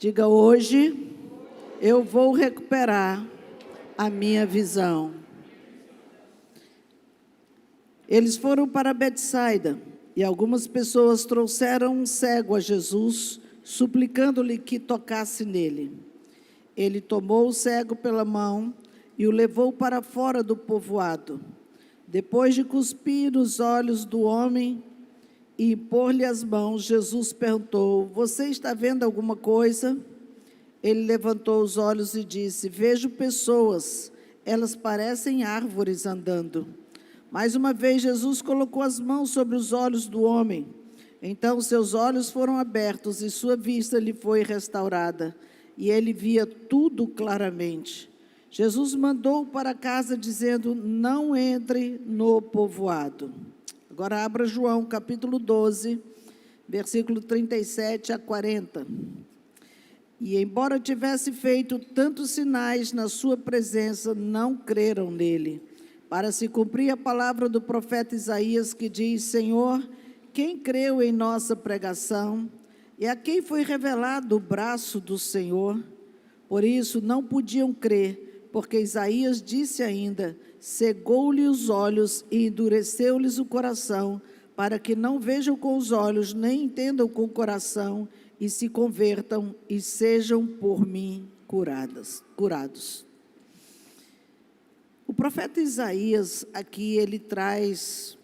Diga: hoje eu vou recuperar a minha visão. Eles foram para Betsaida e algumas pessoas trouxeram um cego a Jesus, suplicando-lhe que tocasse nele. Ele tomou o cego pela mão e o levou para fora do povoado. Depois de cuspir nos olhos do homem e pôr-lhe as mãos, Jesus perguntou: você está vendo alguma coisa? Ele levantou os olhos e disse: vejo pessoas, elas parecem árvores andando. Mais uma vez Jesus colocou as mãos sobre os olhos do homem. Então seus olhos foram abertos e sua vista lhe foi restaurada, e ele via tudo claramente. Jesus mandou para casa dizendo: não entre no povoado. Agora abra João capítulo 12, versículo 37 a 40. E embora tivesse feito tantos sinais na sua presença, não creram nele. Para se cumprir a palavra do profeta Isaías, que diz: Senhor, quem creu em nossa pregação? E a quem foi revelado o braço do Senhor? Por isso não podiam crer, porque Isaías disse ainda: cegou-lhe os olhos e endureceu-lhes o coração, para que não vejam com os olhos, nem entendam com o coração, e se convertam e sejam por mim curados. O profeta Isaías, aqui, ele traz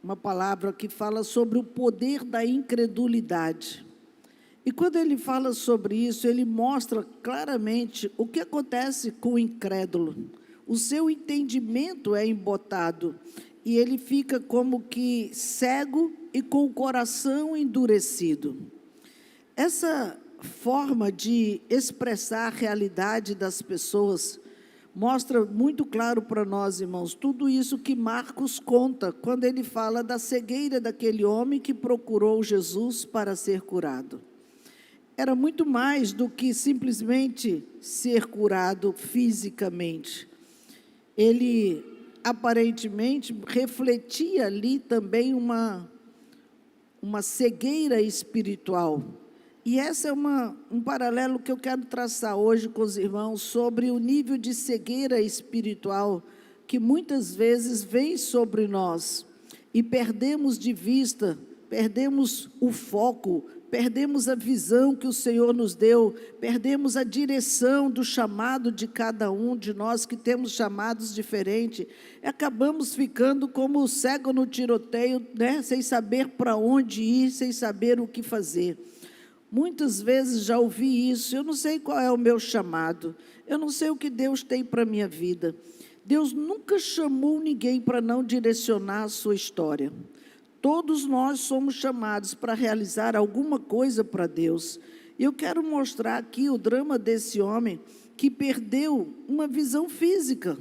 uma palavra que fala sobre o poder da incredulidade. E quando ele fala sobre isso, ele mostra claramente o que acontece com o incrédulo. O seu entendimento é embotado e ele fica como que cego e com o coração endurecido. Essa forma de expressar a realidade das pessoas mostra muito claro para nós, irmãos, tudo isso que Marcos conta, quando ele fala da cegueira daquele homem que procurou Jesus para ser curado. Era muito mais do que simplesmente ser curado fisicamente. Ele, aparentemente, refletia ali também uma cegueira espiritual. E esse é um paralelo que eu quero traçar hoje com os irmãos sobre o nível de cegueira espiritual que muitas vezes vem sobre nós e perdemos de vista, perdemos o foco, perdemos a visão que o Senhor nos deu, perdemos a direção do chamado de cada um de nós que temos chamados diferentes, e acabamos ficando como o cego no tiroteio, né? Sem saber para onde ir, sem saber o que fazer. Muitas vezes já ouvi isso: eu não sei qual é o meu chamado, eu não sei o que Deus tem para a minha vida. Deus nunca chamou ninguém para não direcionar a sua história. Todos nós somos chamados para realizar alguma coisa para Deus. E eu quero mostrar aqui o drama desse homem que perdeu uma visão física.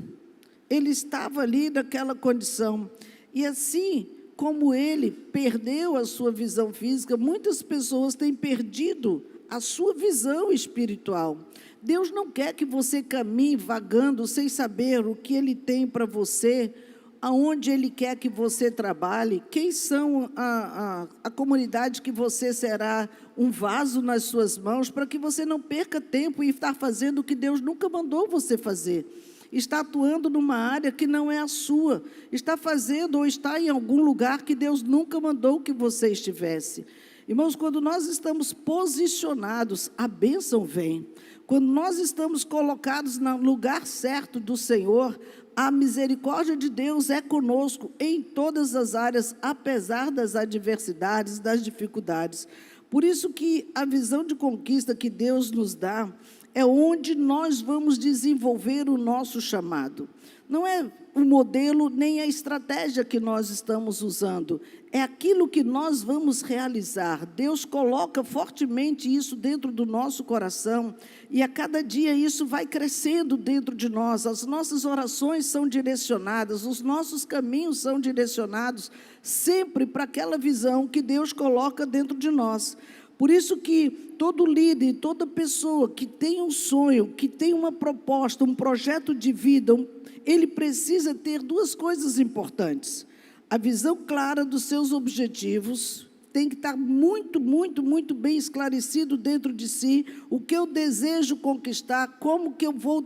Ele estava ali naquela condição. E assim como ele perdeu a sua visão física, muitas pessoas têm perdido a sua visão espiritual. Deus não quer que você caminhe vagando sem saber o que Ele tem para você, aonde Ele quer que você trabalhe, quem são a comunidade que você será um vaso nas suas mãos, para que você não perca tempo e estar fazendo o que Deus nunca mandou você fazer. Está atuando numa área que não é a sua, está fazendo ou está em algum lugar que Deus nunca mandou que você estivesse. Irmãos, quando nós estamos posicionados, a bênção vem. Quando nós estamos colocados no lugar certo do Senhor, a misericórdia de Deus é conosco em todas as áreas, apesar das adversidades, das dificuldades. Por isso que a visão de conquista que Deus nos dá é onde nós vamos desenvolver o nosso chamado. Não é o modelo nem a estratégia que nós estamos usando, é aquilo que nós vamos realizar. Deus coloca fortemente isso dentro do nosso coração e a cada dia isso vai crescendo dentro de nós. As nossas orações são direcionadas, os nossos caminhos são direcionados sempre para aquela visão que Deus coloca dentro de nós. Por isso que todo líder, toda pessoa que tem um sonho, que tem uma proposta, um projeto de vida, ele precisa ter duas coisas importantes: a visão clara dos seus objetivos tem que estar muito, muito, muito bem esclarecido dentro de si o que eu desejo conquistar, como que eu vou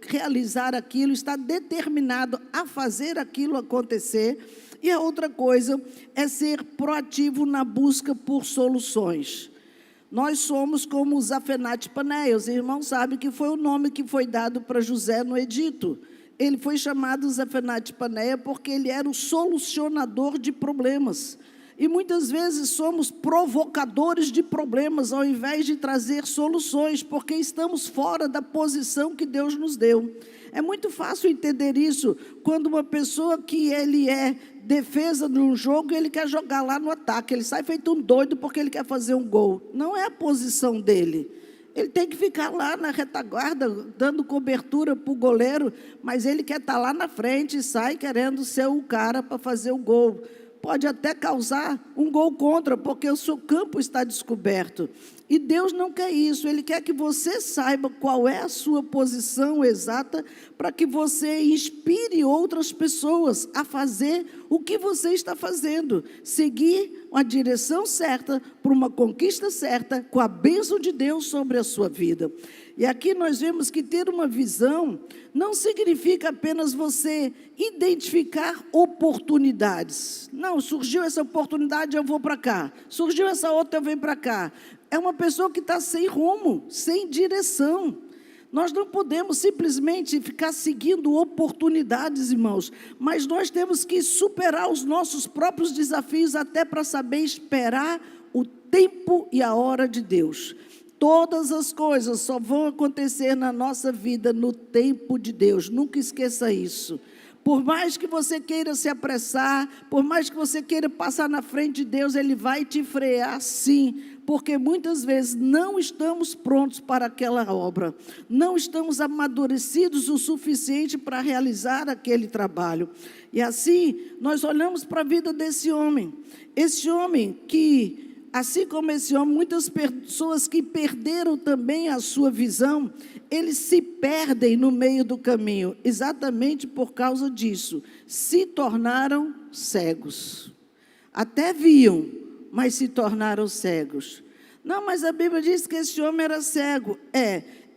realizar aquilo, está determinado a fazer aquilo acontecer. E a outra coisa é ser proativo na busca por soluções. Nós somos como os Zafenate-Paneia. Os irmãos sabem que foi o nome que foi dado para José no Egito. Ele foi chamado Zafenate-Paneia porque ele era o solucionador de problemas. E muitas vezes somos provocadores de problemas, ao invés de trazer soluções, porque estamos fora da posição que Deus nos deu. É muito fácil entender isso, quando uma pessoa que ele é defesa num jogo, ele quer jogar lá no ataque, ele sai feito um doido porque ele quer fazer um gol. Não é a posição dele. Ele tem que ficar lá na retaguarda, dando cobertura para o goleiro, mas ele quer estar lá na frente e sai querendo ser o cara para fazer o gol. Pode até causar um gol contra, porque o seu campo está descoberto. E Deus não quer isso, Ele quer que você saiba qual é a sua posição exata, para que você inspire outras pessoas a fazer o que você está fazendo. Seguir a direção certa, para uma conquista certa, com a bênção de Deus sobre a sua vida. E aqui nós vemos que ter uma visão não significa apenas você identificar oportunidades. Não, surgiu essa oportunidade, eu vou para cá. Surgiu essa outra, eu venho para cá. É uma pessoa que está sem rumo, sem direção. Nós não podemos simplesmente ficar seguindo oportunidades, irmãos, mas nós temos que superar os nossos próprios desafios até para saber esperar o tempo e a hora de Deus. Todas as coisas só vão acontecer na nossa vida no tempo de Deus. Nunca esqueça isso. Por mais que você queira se apressar, por mais que você queira passar na frente de Deus, Ele vai te frear sim, porque muitas vezes não estamos prontos para aquela obra. Não estamos amadurecidos o suficiente para realizar aquele trabalho. E assim, nós olhamos para a vida desse homem. Esse homem que... Assim como esse homem, muitas pessoas que perderam também a sua visão, eles se perdem no meio do caminho, exatamente por causa disso. Se tornaram cegos. Até viam, mas se tornaram cegos. Não, mas a Bíblia diz que esse homem era cego.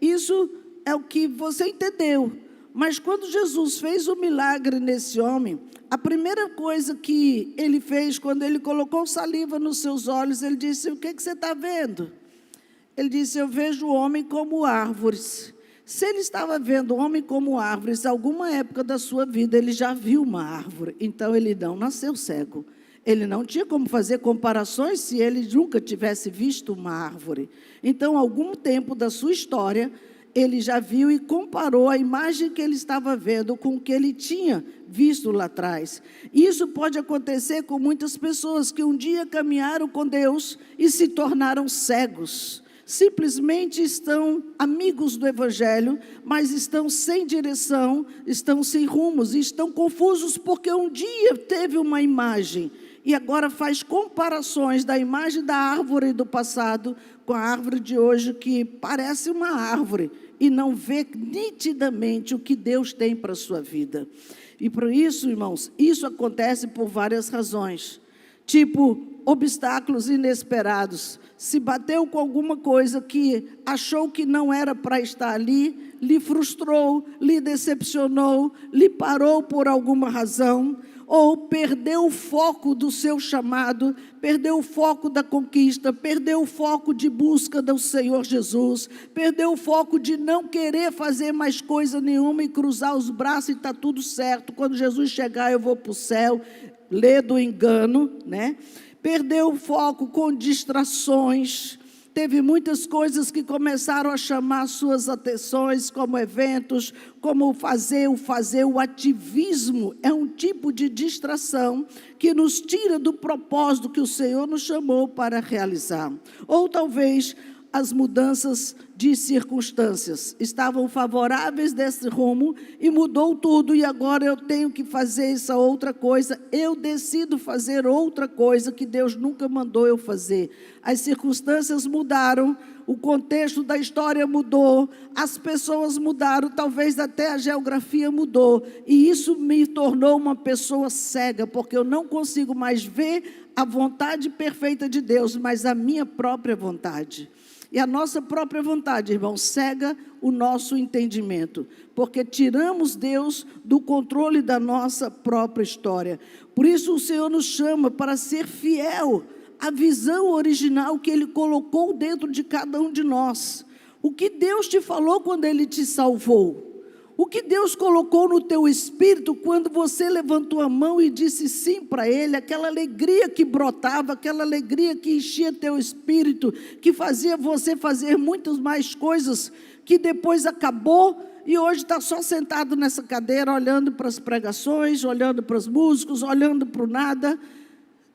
Isso é o que você entendeu. Mas quando Jesus fez o milagre nesse homem, a primeira coisa que ele fez, quando ele colocou saliva nos seus olhos, ele disse: o que você está vendo? Ele disse: eu vejo o homem como árvores. Se ele estava vendo o homem como árvores, alguma época da sua vida ele já viu uma árvore, então ele não nasceu cego. Ele não tinha como fazer comparações se ele nunca tivesse visto uma árvore. Então, algum tempo da sua história, ele já viu e comparou a imagem que ele estava vendo com o que ele tinha visto lá atrás. Isso pode acontecer com muitas pessoas que um dia caminharam com Deus e se tornaram cegos. Simplesmente estão amigos do Evangelho, mas estão sem direção, estão sem rumos, e estão confusos porque um dia teve uma imagem e agora faz comparações da imagem da árvore do passado com a árvore de hoje, que parece uma árvore, e não vê nitidamente o que Deus tem para a sua vida. E por isso, irmãos, isso acontece por várias razões. Tipo, obstáculos inesperados. Se bateu com alguma coisa que achou que não era para estar ali, lhe frustrou, lhe decepcionou, lhe parou por alguma razão, ou perdeu o foco do seu chamado, perdeu o foco da conquista, perdeu o foco de busca do Senhor Jesus, perdeu o foco de não querer fazer mais coisa nenhuma e cruzar os braços e está tudo certo. Quando Jesus chegar eu vou para o céu, lê do engano, né? Perdeu o foco com distrações. Teve muitas coisas que começaram a chamar suas atenções, como eventos, como o ativismo. É um tipo de distração que nos tira do propósito que o Senhor nos chamou para realizar. Ou talvez as mudanças de circunstâncias. Estavam favoráveis desse rumo e mudou tudo, e agora eu tenho que fazer essa outra coisa. Eu decido fazer outra coisa que Deus nunca mandou eu fazer. As circunstâncias mudaram, o contexto da história mudou, as pessoas mudaram, talvez até a geografia mudou, e isso me tornou uma pessoa cega, porque eu não consigo mais ver a vontade perfeita de Deus, mas a minha própria vontade. E a nossa própria vontade, irmão, cega o nosso entendimento, porque tiramos Deus do controle da nossa própria história. Por isso o Senhor nos chama para ser fiel à visão original que Ele colocou dentro de cada um de nós. O que Deus te falou quando Ele te salvou? O que Deus colocou no teu espírito quando você levantou a mão e disse sim para Ele, aquela alegria que brotava, aquela alegria que enchia teu espírito, que fazia você fazer muitas mais coisas, que depois acabou e hoje está só sentado nessa cadeira, olhando para as pregações, olhando para os músicos, olhando para o nada.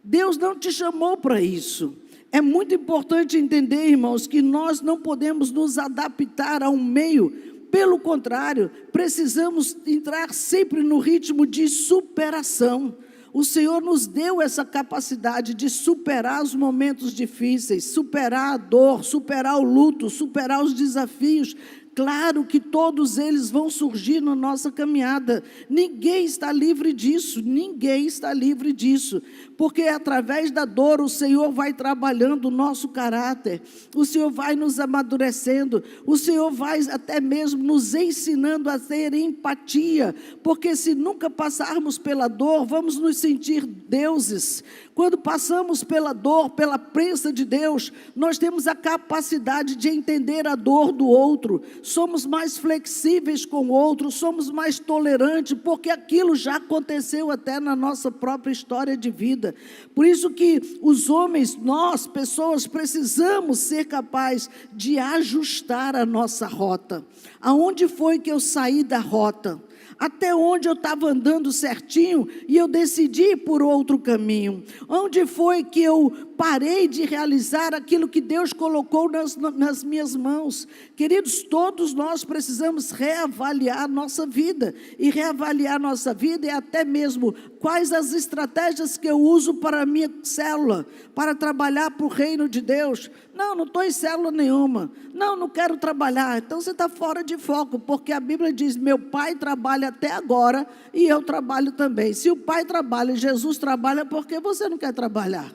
Deus não te chamou para isso. É muito importante entender, irmãos, que nós não podemos nos adaptar a um meio. Pelo contrário, precisamos entrar sempre no ritmo de superação. O Senhor nos deu essa capacidade de superar os momentos difíceis, superar a dor, superar o luto, superar os desafios. Claro que todos eles vão surgir na nossa caminhada. Ninguém está livre disso, ninguém está livre disso. Porque através da dor o Senhor vai trabalhando o nosso caráter. O Senhor vai nos amadurecendo. O Senhor vai até mesmo nos ensinando a ter empatia. Porque se nunca passarmos pela dor, vamos nos sentir deuses. Quando passamos pela dor, pela prensa de Deus, nós temos a capacidade de entender a dor do outro. Somos mais flexíveis com o outro, somos mais tolerantes, porque aquilo já aconteceu até na nossa própria história de vida. Por isso que os homens, nós, pessoas, precisamos ser capazes de ajustar a nossa rota. Aonde foi que eu saí da rota? Até onde eu estava andando certinho e eu decidi ir por outro caminho? Onde foi que eu parei de realizar aquilo que Deus colocou nas minhas mãos? Queridos, todos nós precisamos reavaliar nossa vida. E reavaliar nossa vida é até mesmo quais as estratégias que eu uso para a minha célula, para trabalhar para o reino de Deus. Não estou em célula nenhuma. Não quero trabalhar. Então você está fora de foco, porque a Bíblia diz, meu pai trabalha até agora e eu trabalho também. Se o pai trabalha e Jesus trabalha, por que você não quer trabalhar?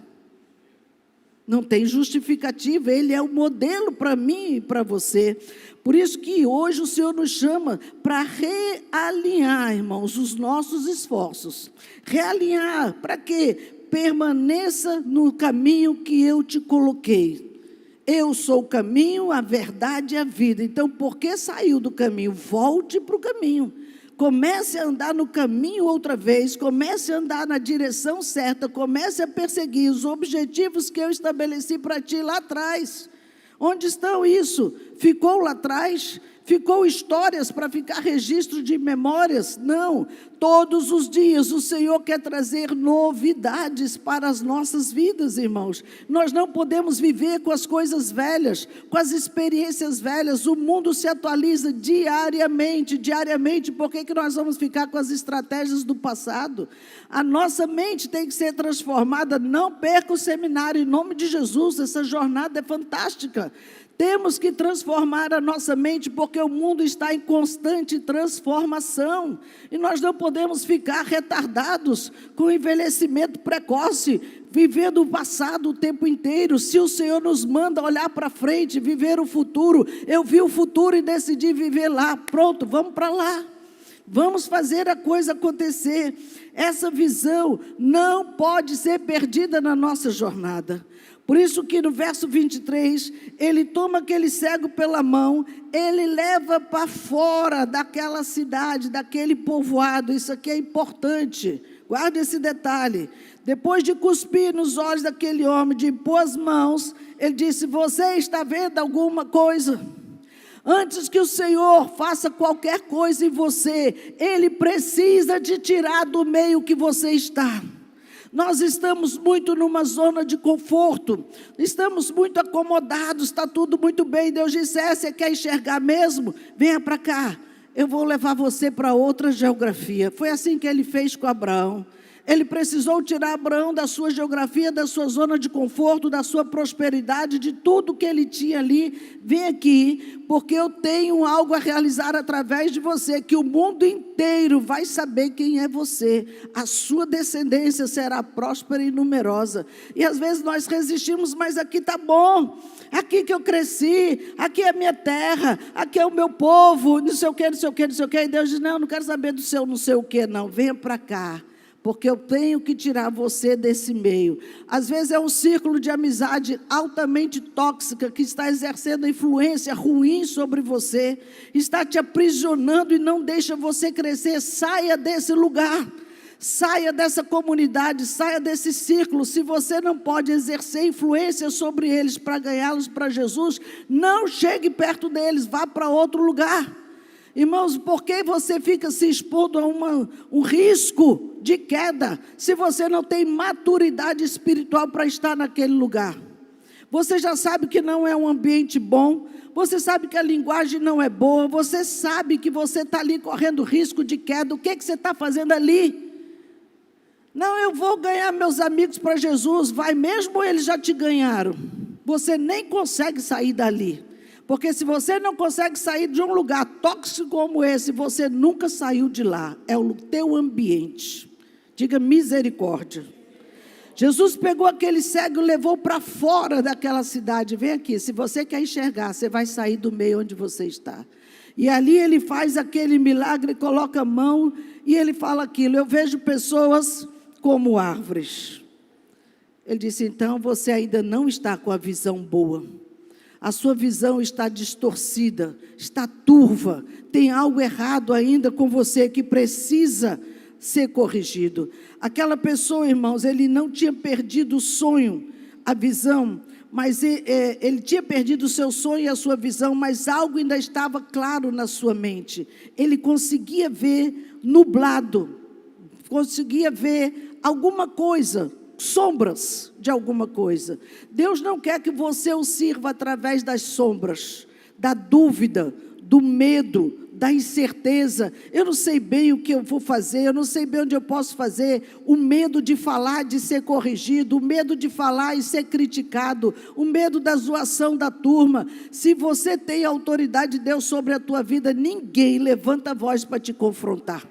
Não tem justificativa, Ele é o modelo para mim e para você. Por isso que hoje o Senhor nos chama para realinhar, irmãos, os nossos esforços. Realinhar, para quê? Permaneça no caminho que eu te coloquei. Eu sou o caminho, a verdade e a vida. Então, por que saiu do caminho? Volte para o caminho. Comece a andar no caminho outra vez, comece a andar na direção certa, comece a perseguir os objetivos que eu estabeleci para ti lá atrás. Onde estão isso? Ficou lá atrás? Ficou histórias para ficar registro de memórias? Não, todos os dias o Senhor quer trazer novidades para as nossas vidas, irmãos. Nós não podemos viver com as coisas velhas, com as experiências velhas. O mundo se atualiza diariamente. Por que nós vamos ficar com as estratégias do passado? A nossa mente tem que ser transformada. Não perca o seminário, em nome de Jesus. Essa jornada é fantástica. Temos que transformar a nossa mente, porque o mundo está em constante transformação. E nós não podemos ficar retardados com o envelhecimento precoce, vivendo o passado o tempo inteiro. Se o Senhor nos manda olhar para frente, viver o futuro, eu vi o futuro e decidi viver lá. Pronto, vamos para lá. Vamos fazer a coisa acontecer. Essa visão não pode ser perdida na nossa jornada. Por isso que no verso 23, ele toma aquele cego pela mão, ele leva para fora daquela cidade, daquele povoado. Isso aqui é importante, guarda esse detalhe. Depois de cuspir nos olhos daquele homem, de impor as mãos, ele disse, você está vendo alguma coisa? Antes que o Senhor faça qualquer coisa em você, Ele precisa te tirar do meio que você está. Nós estamos muito numa zona de conforto, estamos muito acomodados, está tudo muito bem. Deus disse: você quer enxergar mesmo? Venha para cá, eu vou levar você para outra geografia. Foi assim que ele fez com Abraão. Ele precisou tirar Abraão da sua geografia, da sua zona de conforto, da sua prosperidade, de tudo que ele tinha ali. Vem aqui, porque eu tenho algo a realizar através de você, que o mundo inteiro vai saber quem é você. A sua descendência será próspera e numerosa. E às vezes nós resistimos: mas aqui está bom, aqui que eu cresci, aqui é a minha terra, aqui é o meu povo, não sei o que, não sei o que, não sei o que. E Deus diz: não quero saber do seu não sei o que, não, venha para cá, porque eu tenho que tirar você desse meio. Às vezes é um círculo de amizade altamente tóxica, que está exercendo influência ruim sobre você, está te aprisionando e não deixa você crescer. Saia desse lugar, saia dessa comunidade, saia desse círculo. Se você não pode exercer influência sobre eles para ganhá-los para Jesus, não chegue perto deles, vá para outro lugar. Irmãos, por que você fica se expondo a um risco de queda, se você não tem maturidade espiritual para estar naquele lugar? Você já sabe que não é um ambiente bom, você sabe que a linguagem não é boa, você sabe que você está ali correndo risco de queda. O que você está fazendo ali? Não, eu vou ganhar meus amigos para Jesus. Vai mesmo, eles já te ganharam. Você nem consegue sair dali. Porque se você não consegue sair de um lugar tóxico como esse, você nunca saiu de lá. É o teu ambiente. Diga misericórdia. Jesus pegou aquele cego e levou para fora daquela cidade. Vem aqui, se você quer enxergar, você vai sair do meio onde você está. E ali ele faz aquele milagre, coloca a mão e ele fala aquilo: eu vejo pessoas como árvores. Ele disse: então você ainda não está com a visão boa. A sua visão está distorcida, está turva, tem algo errado ainda com você que precisa ser corrigido. Aquela pessoa, irmãos, ele não tinha perdido o sonho, a visão, mas ele tinha perdido o seu sonho e a sua visão, mas algo ainda estava claro na sua mente. Ele conseguia ver nublado, conseguia ver alguma coisa, sombras de alguma coisa. Deus não quer que você o sirva através das sombras, da dúvida, do medo, da incerteza. Eu não sei bem o que eu vou fazer, eu não sei bem onde eu posso fazer. O medo de falar, de ser corrigido, o medo de falar e ser criticado, o medo da zoação da turma. Se você tem a autoridade de Deus sobre a tua vida, ninguém levanta a voz para te confrontar.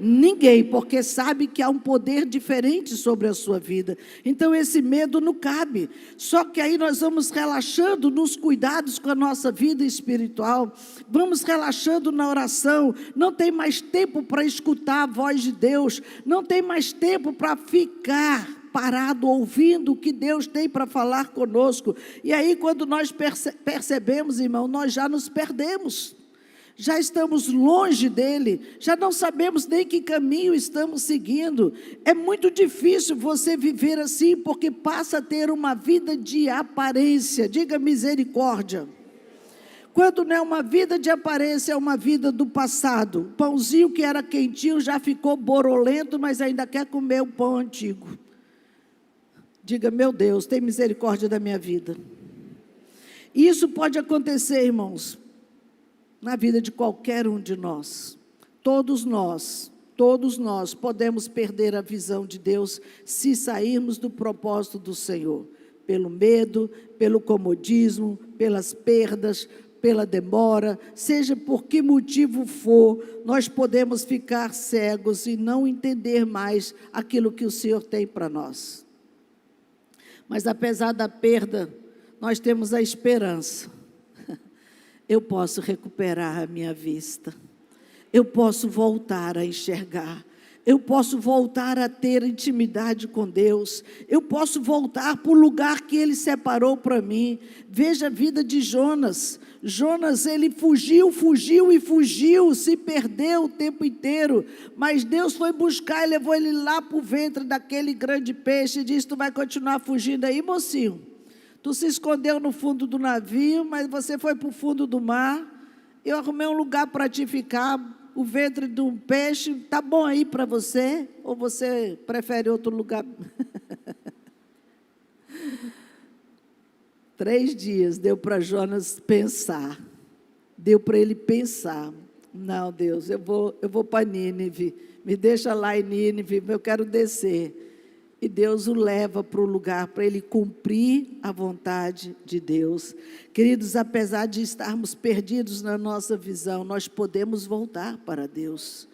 Ninguém, porque sabe que há um poder diferente sobre a sua vida. Então esse medo não cabe. Só que aí nós vamos relaxando nos cuidados com a nossa vida espiritual, vamos relaxando na oração. Não tem mais tempo para escutar a voz de Deus, não tem mais tempo para ficar parado ouvindo o que Deus tem para falar conosco. E aí quando nós percebemos, irmão, nós já nos perdemos. Já estamos longe dele, já não sabemos nem que caminho estamos seguindo. É muito difícil você viver assim, porque passa a ter uma vida de aparência. Diga misericórdia. Quando não é uma vida de aparência, é uma vida do passado. O pãozinho que era quentinho já ficou borolento, mas ainda quer comer o pão antigo. Diga: meu Deus, tem misericórdia da minha vida. Isso pode acontecer, irmãos, na vida de qualquer um de nós. Todos nós podemos perder a visão de Deus se sairmos do propósito do Senhor. Pelo medo, pelo comodismo, pelas perdas, pela demora, seja por que motivo for, nós podemos ficar cegos e não entender mais aquilo que o Senhor tem para nós. Mas apesar da perda, nós temos a esperança. Eu posso recuperar a minha vista, eu posso voltar a enxergar, eu posso voltar a ter intimidade com Deus, eu posso voltar para o lugar que Ele separou para mim. Veja a vida de Jonas. Jonas, ele fugiu, se perdeu o tempo inteiro, mas Deus foi buscar e levou ele lá para o ventre daquele grande peixe e disse: tu vai continuar fugindo aí, mocinho? Tu se escondeu no fundo do navio, mas você foi para o fundo do mar. Eu arrumei um lugar para te ficar. o ventre de um peixe, tá bom aí para você? Ou você prefere outro lugar? 3 dias deu para Jonas pensar. Deu para ele pensar. Não, Deus, eu vou para Nínive. Me deixa lá em Nínive, eu quero descer. E Deus o leva para o lugar para ele cumprir a vontade de Deus. Queridos, apesar de estarmos perdidos na nossa visão, nós podemos voltar para Deus.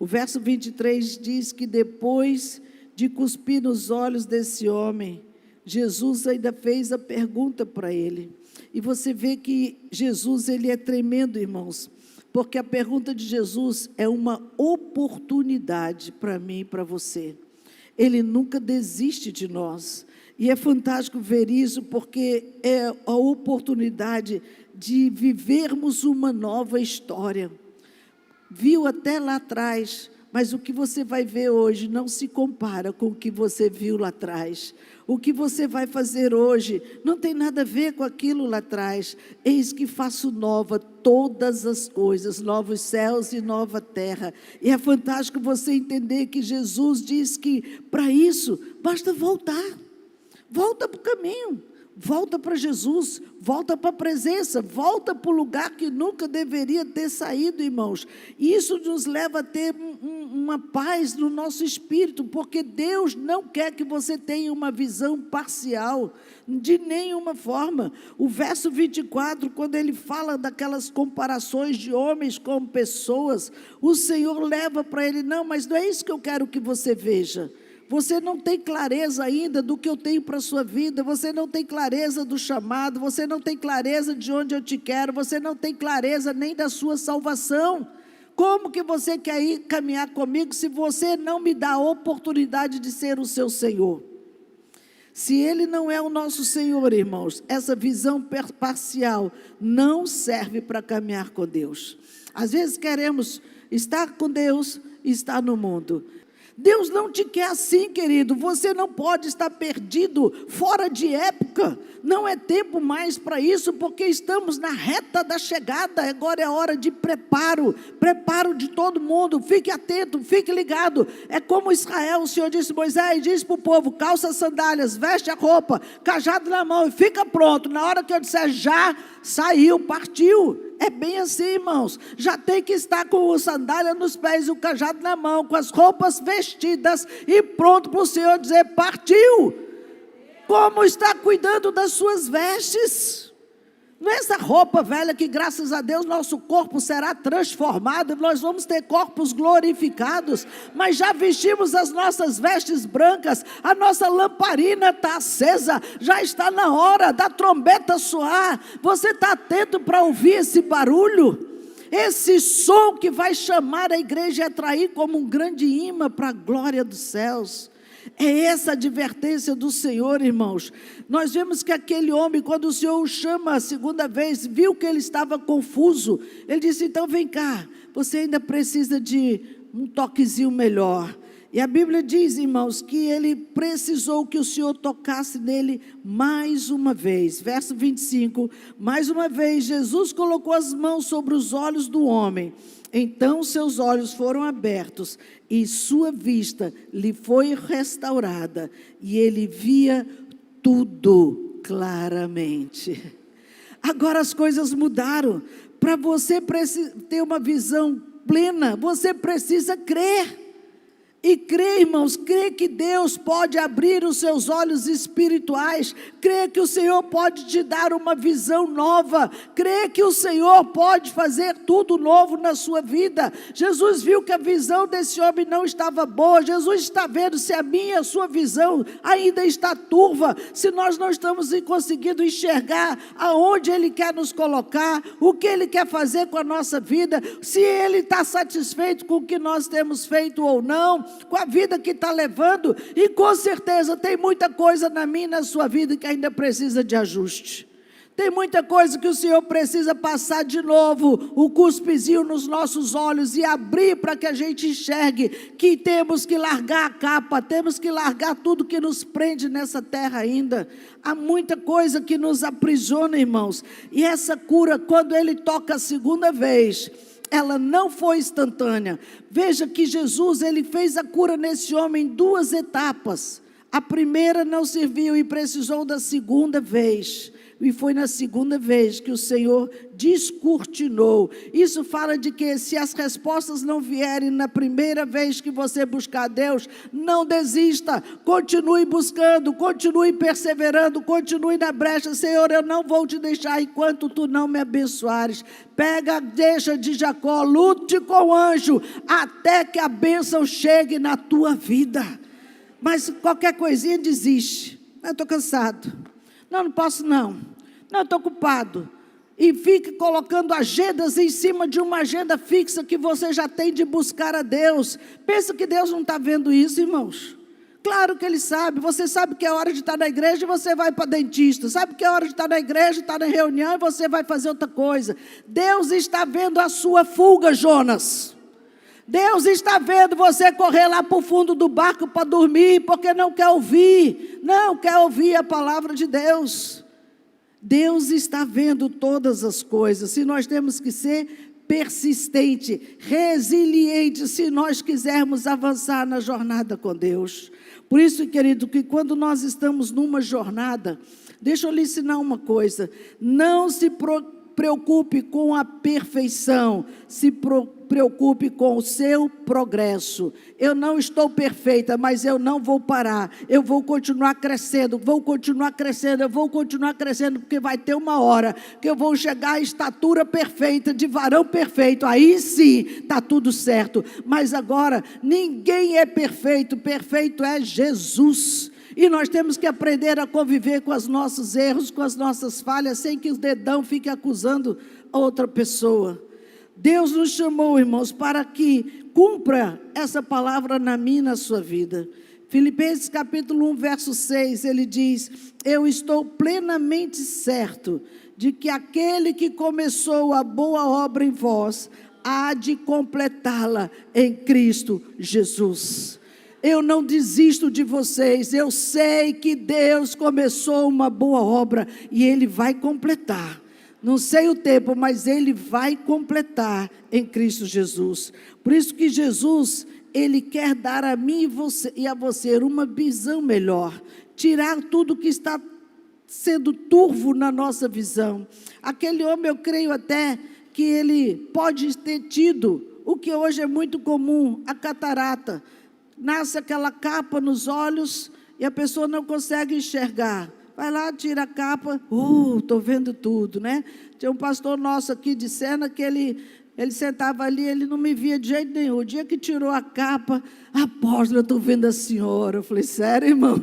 O verso 23 diz que depois de cuspir nos olhos desse homem, Jesus ainda fez a pergunta para ele. E você vê que Jesus, ele é tremendo, irmãos, porque a pergunta de Jesus é uma oportunidade para mim e para você. Ele nunca desiste de nós. E é fantástico ver isso, porque é a oportunidade de vivermos uma nova história. Viu até lá atrás, mas o que você vai ver hoje não se compara com o que você viu lá atrás. O que você vai fazer hoje não tem nada a ver com aquilo lá atrás. Eis que faço nova todas as coisas, novos céus e nova terra. E é fantástico você entender que Jesus diz que para isso basta voltar. Volta para o caminho. Volta para Jesus, volta para a presença, volta para o lugar que nunca deveria ter saído, irmãos. E isso nos leva a ter uma paz no nosso espírito, porque Deus não quer que você tenha uma visão parcial, de nenhuma forma. O verso 24, quando ele fala daquelas comparações de homens com pessoas, o Senhor leva para ele, não, mas não é isso que eu quero que você veja. Você não tem clareza ainda do que eu tenho para a sua vida, você não tem clareza do chamado, você não tem clareza de onde eu te quero, você não tem clareza nem da sua salvação. Como que você quer ir caminhar comigo se você não me dá a oportunidade de ser o seu Senhor? Se Ele não é o nosso Senhor, irmãos, essa visão parcial não serve para caminhar com Deus. Às vezes queremos estar com Deus e estar no mundo. Deus não te quer assim, querido. Você não pode estar perdido, fora de época. Não é tempo mais para isso, porque estamos na reta da chegada. Agora é hora de preparo de todo mundo. Fique atento, fique ligado. É como Israel, o Senhor disse, Moisés, disse para o povo, calça as sandálias, veste a roupa, cajado na mão e fica pronto. Na hora que eu disser já, saiu, partiu. É bem assim, irmãos. Já tem que estar com a sandália nos pés e o cajado na mão, com as roupas vestidas e pronto para o Senhor dizer, partiu. Como está cuidando das suas vestes? Não é essa roupa velha que, graças a Deus, nosso corpo será transformado, nós vamos ter corpos glorificados, mas já vestimos as nossas vestes brancas, a nossa lamparina está acesa, já está na hora da trombeta soar. Você está atento para ouvir esse barulho? Esse som que vai chamar a igreja e atrair como um grande imã para a glória dos céus. É essa a advertência do Senhor, irmãos. Nós vemos que aquele homem, quando o Senhor o chama a segunda vez, viu que ele estava confuso. Ele disse, então vem cá, você ainda precisa de um toquezinho melhor. E a Bíblia diz, irmãos, que ele precisou que o Senhor tocasse nele mais uma vez. Verso 25, mais uma vez, Jesus colocou as mãos sobre os olhos do homem. Então seus olhos foram abertos e sua vista lhe foi restaurada. E ele via tudo claramente. Agora as coisas mudaram. Para você ter uma visão plena, você precisa crer. E crê, irmãos, crê que Deus pode abrir os seus olhos espirituais, crê que o Senhor pode te dar uma visão nova, crê que o Senhor pode fazer tudo novo na sua vida. Jesus viu que a visão desse homem não estava boa. Jesus está vendo se a minha e a sua visão ainda está turva, se nós não estamos conseguindo enxergar aonde Ele quer nos colocar, o que Ele quer fazer com a nossa vida, se Ele está satisfeito com o que nós temos feito ou não, com a vida que está levando. E com certeza tem muita coisa na minha e na sua vida que ainda precisa de ajuste. Tem muita coisa que o Senhor precisa passar de novo o cuspezinho nos nossos olhos e abrir para que a gente enxergue que temos que largar a capa, temos que largar tudo que nos prende nessa terra ainda. Há muita coisa que nos aprisiona, irmãos. E essa cura, quando Ele toca a segunda vez, ela não foi instantânea. Veja que Jesus, ele fez a cura nesse homem em 2 etapas. A primeira não serviu e precisou da segunda vez. E foi na segunda vez que o Senhor descortinou. Isso fala de que se as respostas não vierem na primeira vez que você buscar Deus, não desista, continue buscando, continue perseverando, continue na brecha. Senhor, eu não vou te deixar enquanto tu não me abençoares. Pega a deixa de Jacó, lute com o anjo, até que a bênção chegue na tua vida. Mas qualquer coisinha desiste. Eu estou cansado. Não posso não. Não, estou ocupado. E fique colocando agendas em cima de uma agenda fixa que você já tem de buscar a Deus. Pensa que Deus não está vendo isso, irmãos? Claro que Ele sabe. Você sabe que é hora de estar na igreja e você vai para dentista. Sabe que é hora de estar na igreja, estar na reunião e você vai fazer outra coisa. Deus está vendo a sua fuga, Jonas. Deus está vendo você correr lá para o fundo do barco para dormir, porque não quer ouvir a palavra de Deus. Deus está vendo todas as coisas. Se nós temos que ser persistente, resiliente, se nós quisermos avançar na jornada com Deus. Por isso, querido, que quando nós estamos numa jornada, deixa eu lhe ensinar uma coisa, não se preocupe com a perfeição, se preocupe com o seu progresso. Eu não estou perfeita, mas eu não vou parar, eu vou continuar crescendo, porque vai ter uma hora que eu vou chegar à estatura perfeita, de varão perfeito, aí sim, está tudo certo. Mas agora, ninguém é perfeito, perfeito é Jesus. E nós temos que aprender a conviver com os nossos erros, com as nossas falhas, sem que o dedão fique acusando a outra pessoa. Deus nos chamou, irmãos, para que cumpra essa palavra na minha e na sua vida. Filipenses capítulo 1, verso 6, ele diz: eu estou plenamente certo de que aquele que começou a boa obra em vós, há de completá-la em Cristo Jesus. Eu não desisto de vocês, eu sei que Deus começou uma boa obra e Ele vai completar. Não sei o tempo, mas Ele vai completar em Cristo Jesus. Por isso que Jesus, Ele quer dar a mim e a você uma visão melhor, tirar tudo que está sendo turvo na nossa visão. Aquele homem, eu creio até que ele pode ter tido o que hoje é muito comum, a catarata. Nasce aquela capa nos olhos e a pessoa não consegue enxergar. Vai lá, tira a capa, estou vendo tudo, né? Tinha um pastor nosso aqui de Sena que ele sentava ali, ele não me via de jeito nenhum. O dia que tirou a capa, apóstolo, eu estou vendo a senhora. Eu falei, sério, irmão?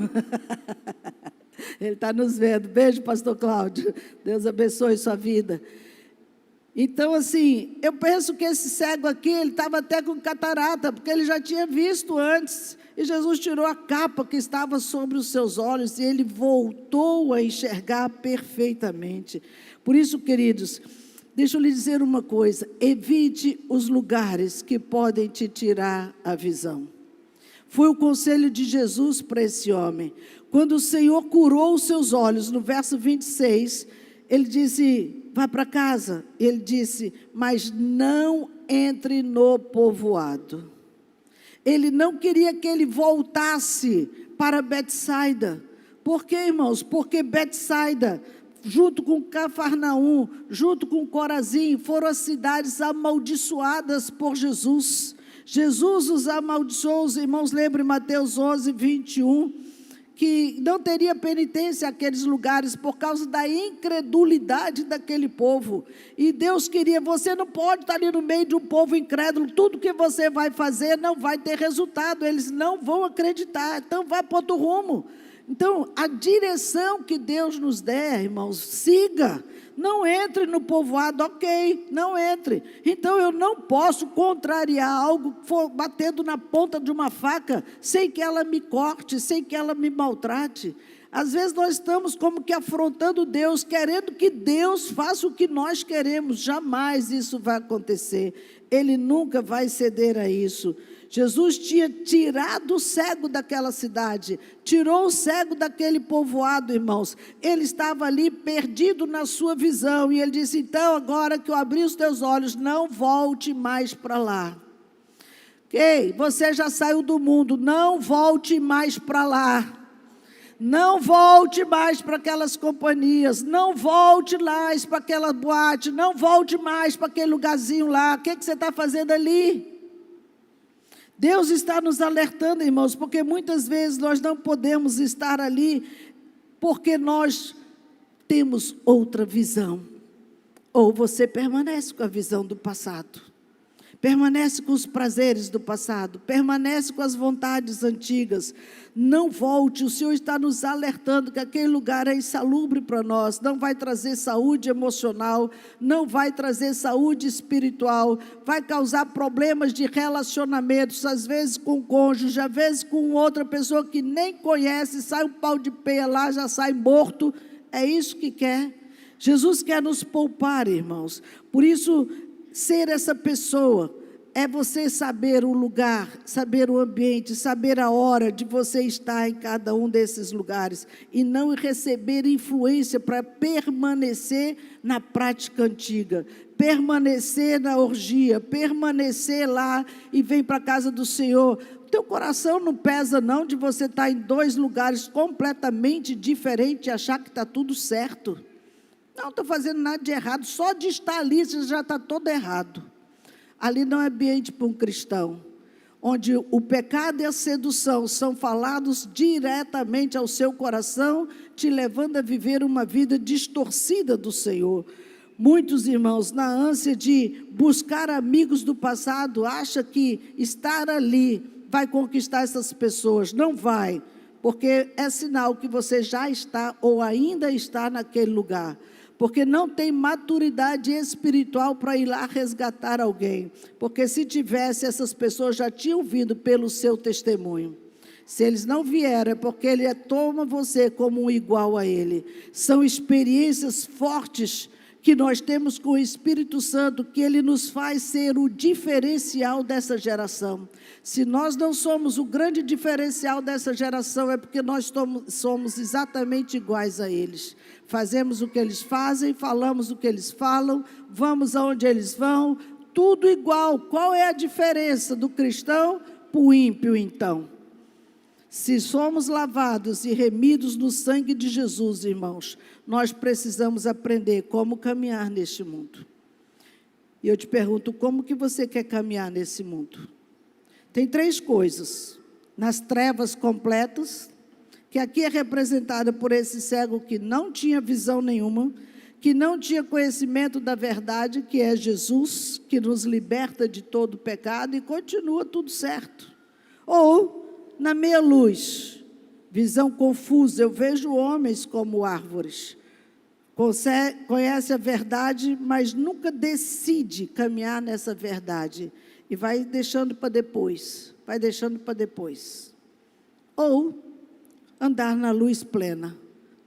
Ele está nos vendo. Beijo, pastor Cláudio. Deus abençoe sua vida. Então, assim, eu penso que esse cego aqui, ele estava até com catarata, porque ele já tinha visto antes. E Jesus tirou a capa que estava sobre os seus olhos e ele voltou a enxergar perfeitamente. Por isso, queridos, deixa eu lhe dizer uma coisa: evite os lugares que podem te tirar a visão. Foi o conselho de Jesus para esse homem. Quando o Senhor curou os seus olhos, no verso 26, ele disse: vá para casa. Ele disse: mas não entre no povoado. Ele não queria que ele voltasse para Betsaida. Por quê, irmãos? Porque Betsaida, junto com Cafarnaum, junto com Corazim, foram as cidades amaldiçoadas por Jesus. Jesus os amaldiçoou. Os irmãos lembram em Mateus 11, 21, que não teria penitência aqueles lugares por causa da incredulidade daquele povo. E Deus queria, você não pode estar ali no meio de um povo incrédulo, tudo que você vai fazer não vai ter resultado, eles não vão acreditar, então vai para outro rumo. Então, a direção que Deus nos der, irmãos, siga. Não entre no povoado, ok, não entre. Então, eu não posso contrariar algo batendo na ponta de uma faca, sem que ela me corte, sem que ela me maltrate. Às vezes nós estamos como que afrontando Deus, querendo que Deus faça o que nós queremos. Jamais isso vai acontecer. Ele nunca vai ceder a isso. Jesus tinha tirado o cego daquela cidade, tirou o cego daquele povoado, irmãos. Ele estava ali perdido na sua visão, e ele disse: então, agora que eu abri os teus olhos, não volte mais para lá. Ei, você já saiu do mundo, não volte mais para lá. Não volte mais para aquelas companhias, não volte mais para aquela boate, não volte mais para aquele lugarzinho lá. O que você está fazendo ali? Deus está nos alertando, irmãos, porque muitas vezes nós não podemos estar ali, porque nós temos outra visão. Ou você permanece com a visão do passado, permanece com os prazeres do passado, permanece com as vontades antigas. Não volte, o Senhor está nos alertando que aquele lugar é insalubre para nós, não vai trazer saúde emocional, não vai trazer saúde espiritual, vai causar problemas de relacionamentos, às vezes com o cônjuge, às vezes com outra pessoa que nem conhece, sai um pau de peia lá, já sai morto. É isso que quer. Jesus quer nos poupar, irmãos. Por isso, ser essa pessoa é você saber o lugar, saber o ambiente, saber a hora de você estar em cada um desses lugares e não receber influência para permanecer na prática antiga, permanecer na orgia, permanecer lá e vem para a casa do Senhor. Teu coração não pesa não de você estar em dois lugares completamente diferentes e achar que está tudo certo. Não estou fazendo nada de errado, só de estar ali você já está todo errado. Ali não é ambiente para um cristão, onde o pecado e a sedução são falados diretamente ao seu coração, te levando a viver uma vida distorcida do Senhor. Muitos irmãos, na ânsia de buscar amigos do passado, acham que estar ali vai conquistar essas pessoas. Não vai, porque é sinal que você já está ou ainda está naquele lugar. Porque não tem maturidade espiritual para ir lá resgatar alguém. Porque se tivesse, essas pessoas já tinham vindo pelo seu testemunho. Se eles não vieram, é porque ele toma você como um igual a ele. São experiências fortes que nós temos com o Espírito Santo, que ele nos faz ser o diferencial dessa geração. Se nós não somos o grande diferencial dessa geração, é porque nós somos exatamente iguais a eles. Fazemos o que eles fazem, falamos o que eles falam, vamos aonde eles vão, tudo igual. Qual é a diferença do cristão para o ímpio, então? Se somos lavados e remidos no sangue de Jesus, irmãos, nós precisamos aprender como caminhar neste mundo. E eu te pergunto, como que você quer caminhar nesse mundo? Tem três coisas: nas trevas completas, que aqui é representada por esse cego que não tinha visão nenhuma, que não tinha conhecimento da verdade, que é Jesus, que nos liberta de todo pecado e continua tudo certo. Ou na meia luz, visão confusa, eu vejo homens como árvores, conhece a verdade, mas nunca decide caminhar nessa verdade, e vai deixando para depois, vai deixando para depois. Ou andar na luz plena,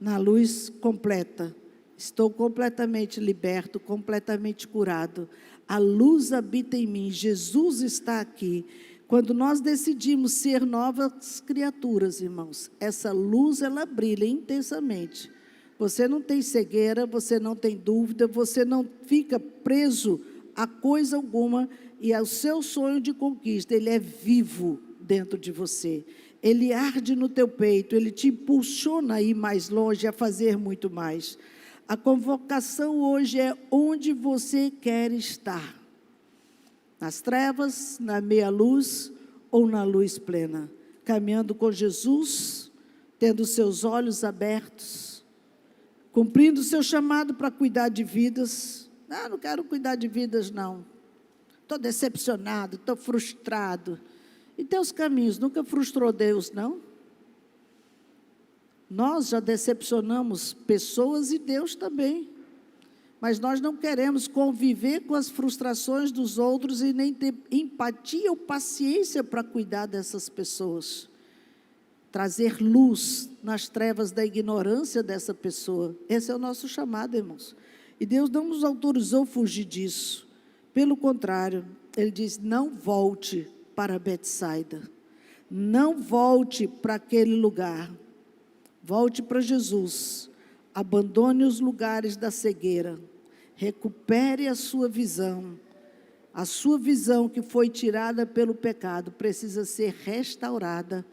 na luz completa. Estou completamente liberto, completamente curado. A luz habita em mim, Jesus está aqui. Quando nós decidimos ser novas criaturas, irmãos, essa luz, ela brilha intensamente. Você não tem cegueira, você não tem dúvida, você não fica preso a coisa alguma, e o seu sonho de conquista, ele é vivo dentro de você. Ele arde no teu peito, ele te impulsiona a ir mais longe, a fazer muito mais. A convocação hoje é onde você quer estar. Nas trevas, na meia-luz ou na luz plena. Caminhando com Jesus, tendo seus olhos abertos, cumprindo o seu chamado para cuidar de vidas. Não quero cuidar de vidas, não. Estou decepcionado, estou frustrado. E teus caminhos nunca frustrou Deus, não? Nós já decepcionamos pessoas e Deus também. Mas nós não queremos conviver com as frustrações dos outros e nem ter empatia ou paciência para cuidar dessas pessoas. Trazer luz nas trevas da ignorância dessa pessoa. Esse é o nosso chamado, irmãos. E Deus não nos autorizou a fugir disso. Pelo contrário, Ele diz, não volte para Betsaida. Não volte para aquele lugar. Volte para Jesus. Abandone os lugares da cegueira. Recupere a sua visão. A sua visão que foi tirada pelo pecado precisa ser restaurada